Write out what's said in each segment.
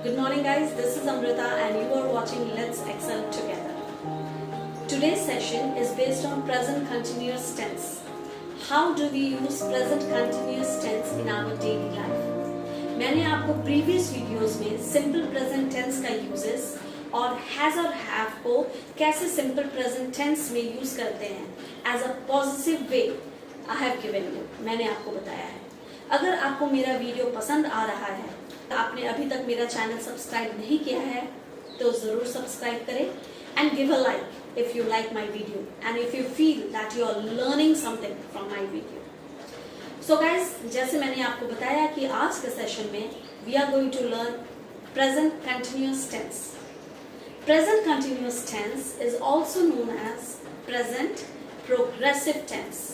Good morning guys, this is Amrita and you are watching Let's Excel Together. Today's session is based on present continuous tense. How do we use present continuous tense in our daily life? मैंने आपको previous videos में simple present tense का uses और has और have को कैसे simple present tense में use करते हैं as a positive way I have given you. मैंने आपको बताया है. अगर आपको मेरा वीडियो पसंद आ रहा है, आपने अभी तक मेरा चैनल सब्सक्राइब नहीं किया है तो ज़रूर सब्सक्राइब करें and give a like if you like my video and if you feel that you are learning something from my video. So guys, जैसे मैंने आपको बताया कि आज के सेशन में we are going to learn present continuous tense. Present continuous tense is also known as present progressive tense.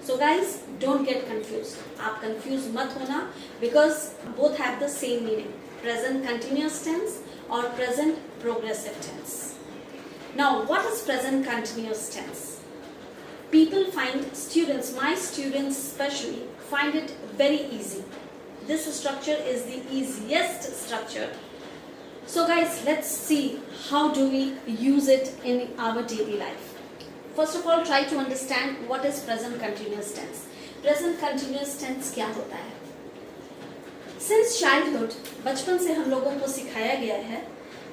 So guys, don't get confused. आप confused मत होना because both have the same meaning. Present continuous tense or present progressive tense. Now, what is present continuous tense? People find students, my students especially, find it very easy. This structure is the easiest structure. So guys, let's see how do we use it in our daily life. First of all, try to understand what is present continuous tense. Present continuous tense क्या होता है? Since childhood, बचपन से हम लोगों को सिखाया गया है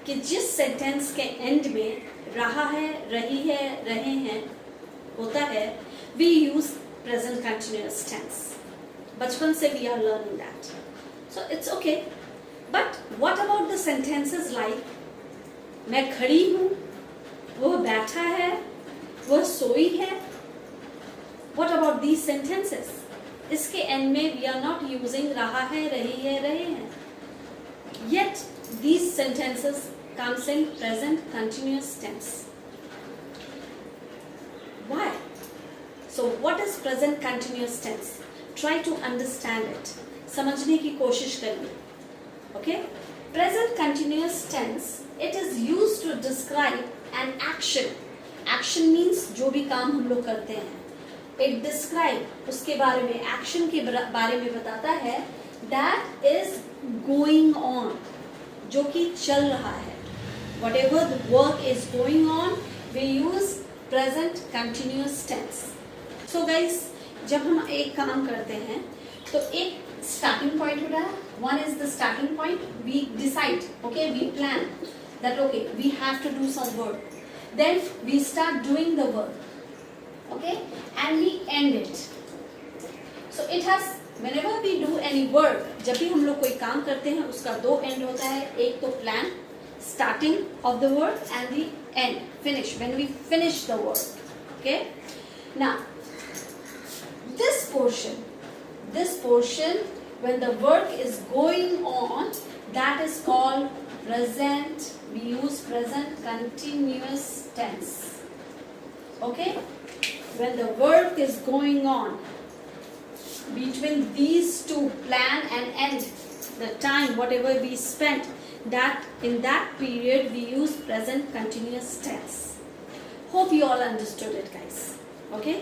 कि जिस सेंटेंस के एंड में रहा है, रही है, रहे हैं होता है, we use present continuous tense. बचपन से we are learning that. So it's okay. But what about the sentences like मैं खड़ी हूँ, वो बैठा है, वह सोई है? What about these sentences? इसके end में we are not using रहा है, रही है, रहे हैं. Yet these sentences comes in present continuous tense. Why? So what is present continuous tense? Try to understand it. समझने की कोशिश करिए. Okay? Present continuous tense, it is used to describe an action. Action means जो भी काम हम लोग करते हैं. It describe उसके बारे में, action के बारे में बताता है that is going on, जो कि चल रहा है. Whatever the work is going on, we use present continuous tense. So guys, जब हम एक काम करते हैं तो एक starting point होता है. One is the starting point. We decide, okay, we plan that okay, we have to do some work. Then we start doing the work, okay, and we end it. So it has, whenever we do any work, जब भी हम लोग कोई काम करते हैं उसका दो end होता है. एक तो plan, starting of the work, and the end, finish, when we finish the work. Okay. Now this portion when the work is going on, that is called present. We use present continuous tense. Okay? When the work is going on, between these two, plan and end, the time whatever we spent, that in that period we use present continuous tense. Hope you all understood it guys. Okay?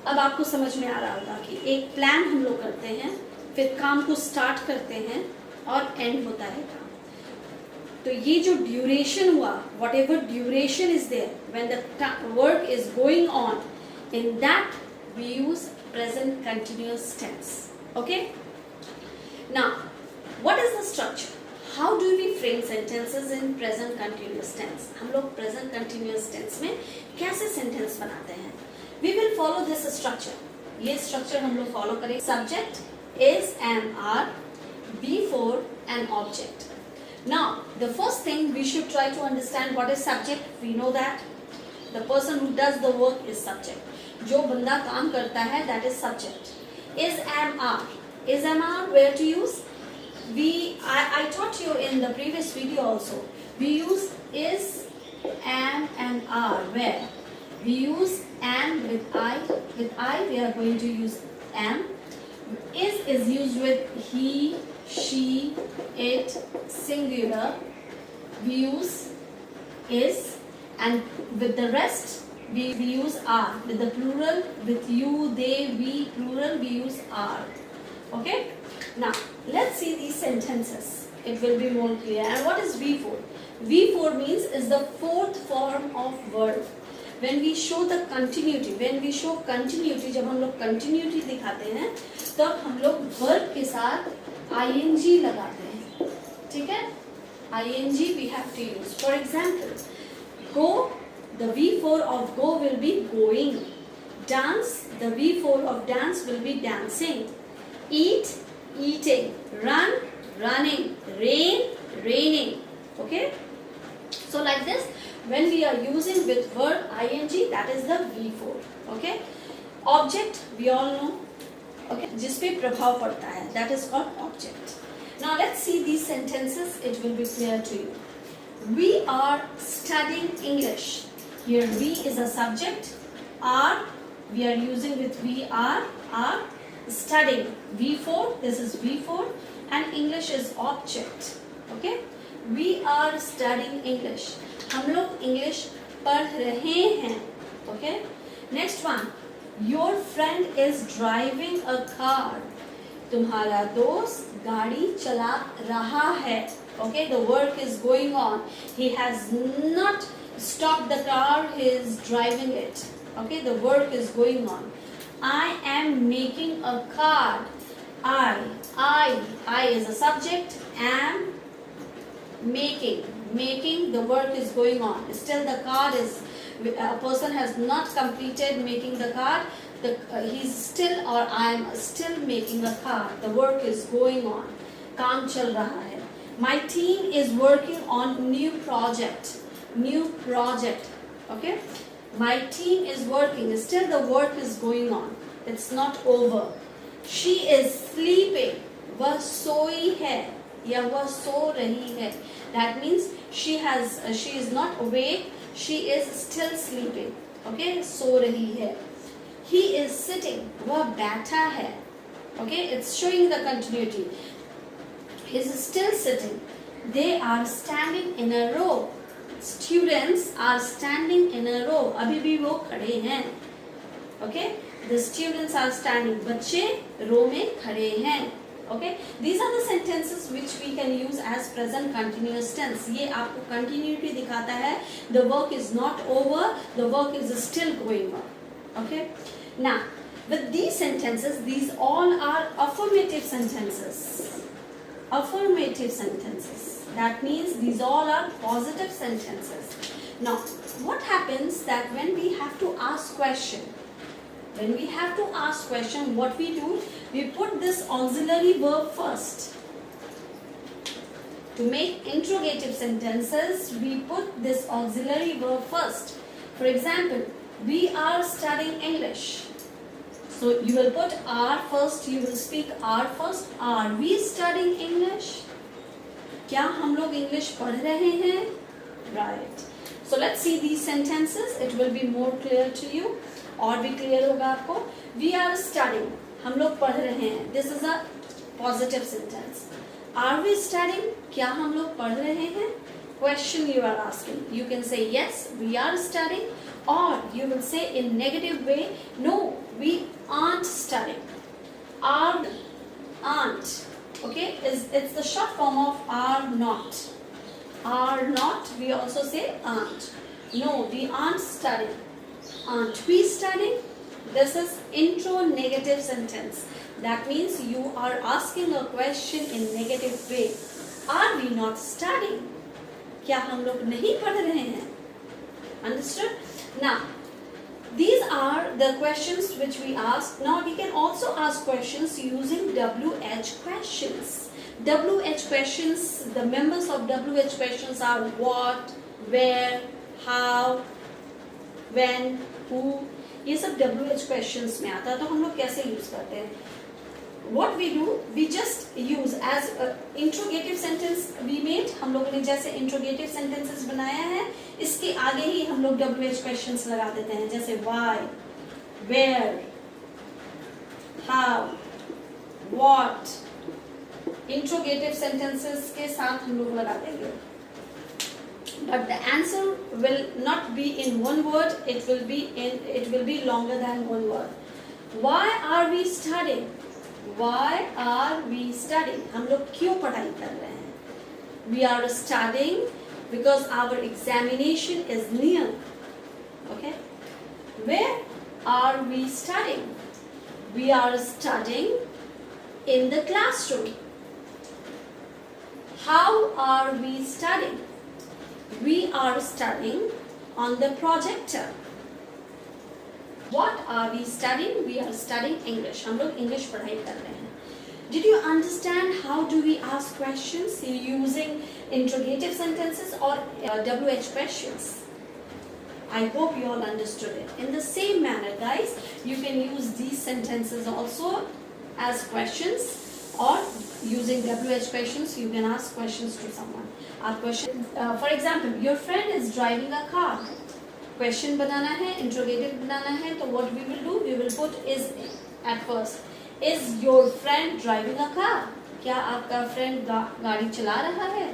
अब आपको समझ में आ रहा होगा कि एक plan हम लोग करते हैं, फिर काम को स्टार्ट करते हैं और एंड होता है काम. तो ये जो ड्यूरेशन हुआ, whatever duration is there when the work is going on, in that we use present continuous tense. Okay. Now what is the structure? How do we frame sentences in present continuous tense? हम लोग present continuous tense में कैसे sentence बनाते हैं? We will follow this structure. ये structure हम लोग follow करें. Subject is, am, are, before an object. Now, the first thing we should try to understand what is subject. We know that the person who does the work is subject. जो बंदा काम करता है, that is subject. Is, am, are. Is, am, are, where to use? I taught you in the previous video also. We use is, am, and are. Where? We use am with I. With I, we are going to use am. Is used with he, she, it, singular. We use is, and with the rest we use are. With the plural, with you, they, we, plural, we use are. Okay. Now let's see these sentences. it will be more clear. And what is V4? V4 means is the fourth form of verb. When we show the continuity, जब हम लोग continuity दिखाते हैं तब हम लोग verb के साथ ing लगाते हैं, ठीक है? ing we have to use. For example, go, the V4 of go will be going. Dance, the V4 of dance will be dancing. Eat, eating. Run, running. Rain, raining. Okay? So like this, when we are using with verb ing, that is the V4. Okay? Object, we all know. Okay? जिस पे प्रभाव पड़ता है, that is called object. Now let's see these sentences. It will be clear to you. We are studying English. Here we is a subject. Are, we are using with we are studying. V4, this is V4, and English is object. Okay? We are studying English. हम लोग English पढ़ रहे हैं. Okay? Next one. Your friend is driving a car. तुम्हारा दोस्त गाड़ी चला रहा है. Okay? The work is going on. He has not stopped the car. He is driving it. Okay? The work is going on. I am making a card. I is a subject. Am making, the work is going on. Still the card is, a person has not completed making the card. He's still, or I am still making a card. The work is going on. काम चल रहा है. My team is working on new project. Okay? My team is working. Still the work is going on. It's not over. She is sleeping. वह सोई है या वह सो रही है. That means she is not awake. She is still sleeping. Okay? सो रही है. He is sitting. वह बैठा है. Okay? It's showing the continuity. He is still sitting. They are standing in a row. Students are standing in a row. अभी भी वो खड़े हैं. Okay? The students are standing. बच्चे रो में खड़े हैं. Okay? These are the sentences which we can use as present continuous tense. ये आपको continuity दिखाता है. The work is not over. The work is still going on. Okay? Now, with these sentences, these all are affirmative sentences. Affirmative sentences. That means these all are positive sentences. Now, what happens that when we have to ask question? When we have to ask question, what we do? We put this auxiliary verb first. To make interrogative sentences, we put this auxiliary verb first. For example, we are studying English. So you will put are first, you will speak are first. Are we studying English? क्या हम लोग English पढ़ रहे हैं? Right. So let's see these sentences. It will be more clear to you. और भी clear होगा आपको. We are studying. हम लोग पढ़ रहे हैं. This is a positive sentence. Are we studying? क्या हम लोग पढ़ रहे हैं? Question you are asking. You can say yes, we are studying, or you will say in negative way, no, we aren't studying. Aren't. Okay, it's the short form of are not. Are not, we also say aren't. No, we aren't studying. Aren't we studying? This is intro negative sentence. That means you are asking a question in negative way. Are we not studying? क्या हम लोग नहीं पढ़ रहे हैं? Understood? Now, these are the questions which we ask. Now we can also ask questions using WH questions. WH questions, the members of WH questions are what, where, how, when, who. ये सब WH questions में आता है. तो हम लोग कैसे use करते हैं? What we do, we just use as interrogative sentence we made. हम लोगों ने जैसे interrogative sentences बनाया है, इसके आगे ही हम लोग WH questions लगा देते हैं. जैसे why, where, how, what. Interrogative sentences के साथ हम लोग लगा देंगे. But the answer will not be in one word. It will be longer than one word. Why are we studying? Why are we studying? हम लोग क्यों पढ़ाई कर रहे हैं? We are studying because our examination is near. Okay? Where are we studying? We are studying in the classroom. How are we studying? We are studying on the projector. What are we studying? We are studying English. हम लोग English पढ़ाई कर रहे हैं. Did you understand how do we ask questions using interrogative sentences or WH questions? I hope you all understood it. In the same manner, guys, you can use these sentences also as questions, or using WH questions, you can ask questions to someone. For example, your friend is driving a car. Question बनाना है, interrogative बनाना है, तो what we will do? We will put is at first. Is your friend driving a car? क्या आपका friend गाड़ी चला रहा है?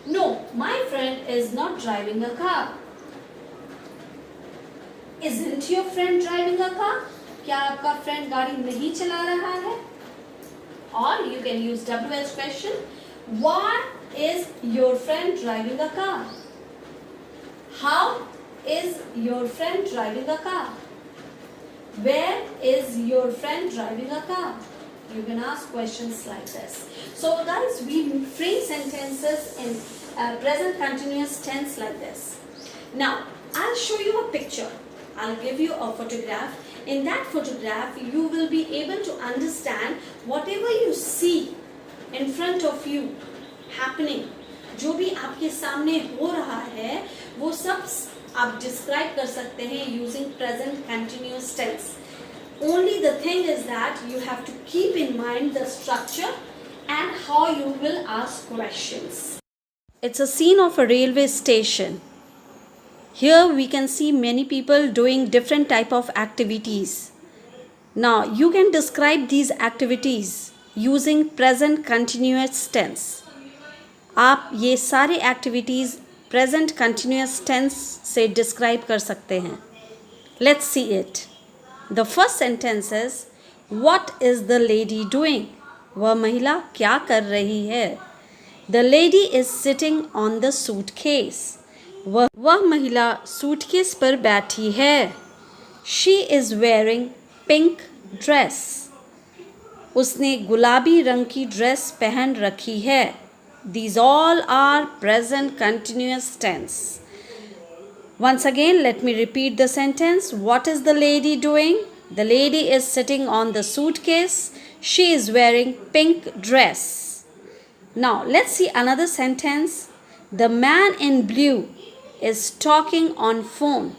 No, my friend is not driving a car. Isn't your friend driving a car? क्या आपका friend गाड़ी नहीं चला रहा है? Or you can use WH question. Why is your friend driving a car? How is your friend driving a car? Where is your friend driving a car? You can ask questions like this. So guys, we frame sentences in present continuous tense like this. Now, I'll show you a picture. I'll give you a photograph. In that photograph, you will be able to understand whatever you see in front of you happening. जो भी आपके सामने हो रहा है, वो सब आप describe कर सकते हैं using present continuous tense. Only the thing is that you have to keep in mind the structure and how you will ask questions. It's a scene of a railway station. Here we can see many people doing different type of activities. Now you can describe these activities using present continuous tense. आप ये सारे activities present continuous tense से describe कर सकते हैं. Let's see it. The first sentence is, what is the lady doing? वह महिला क्या कर रही है? The lady is sitting on the suitcase. वह महिला सूटकेस पर बैठी है. She is wearing pink dress. उसने गुलाबी रंग की ड्रेस पहन रखी है. These all are present continuous tense. Once again, let me repeat the sentence. What is the lady doing? The lady is sitting on the suitcase. She is wearing pink dress. Now, let's see another sentence. The man in blue is talking on phone.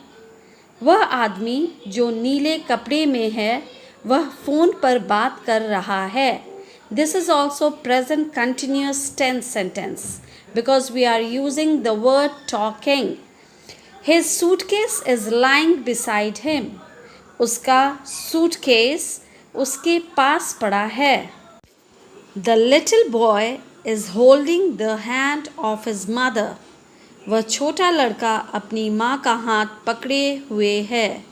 वह आदमी जो नीले कपड़े में है, वह phone पर बात कर रहा है. This is also present continuous tense sentence because we are using the word talking. His suitcase is lying beside him. उसका suitcase उसके पास पड़ा है. The little boy is holding the hand of his mother. वह छोटा लड़का अपनी माँ का हाथ पकड़े हुए है.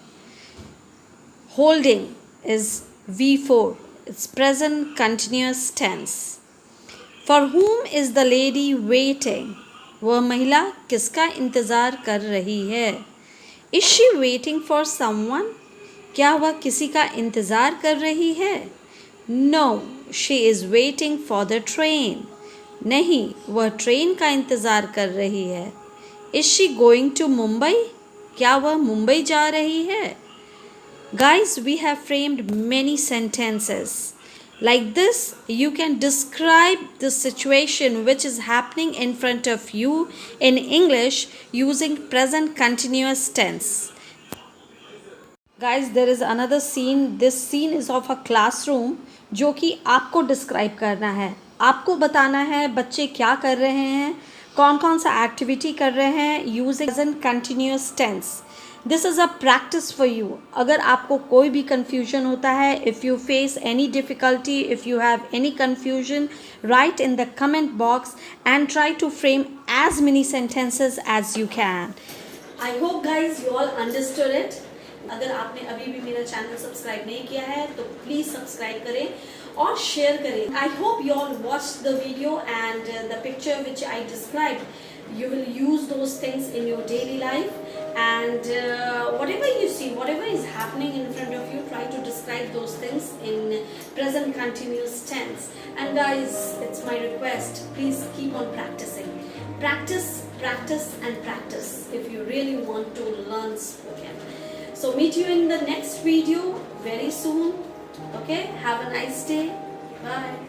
Holding is V4. It's present continuous tense. For whom is the lady waiting? वह महिला किसका इंतज़ार कर रही है? Is she waiting for someone? क्या वह किसी का इंतज़ार कर रही है? No, she is waiting for the train. नहीं, वह ट्रेन का इंतज़ार कर रही है. Is she going to Mumbai? क्या वह मुंबई जा रही है? Guys, we have framed many sentences. Like this, you can describe the situation which is happening in front of you in English using present continuous tense. Guys, there is another scene. This scene is of a classroom जो कि आपको describe करना है. आपको बताना है बच्चे क्या कर रहे हैं, कौन कौन सा एक्टिविटी कर रहे हैं using present continuous tense. This is a practice for you. अगर आपको कोई भी confusion होता है, if you face any difficulty, if you have any confusion, write in the comment box and try to frame as many sentences as you can. I hope guys you all understood it. अगर आपने अभी भी मेरा channel subscribe नहीं किया है तो please subscribe करें और शेयर करें. I hope you all watched the video and the picture which I described. You will use those things in your daily life, and whatever you see, whatever is happening in front of you, try to describe those things in present continuous tense. And guys, it's my request, please keep on practicing. Practice, practice and practice if you really want to learn spoken. So meet you in the next video very soon. Okay, have a nice day. Bye.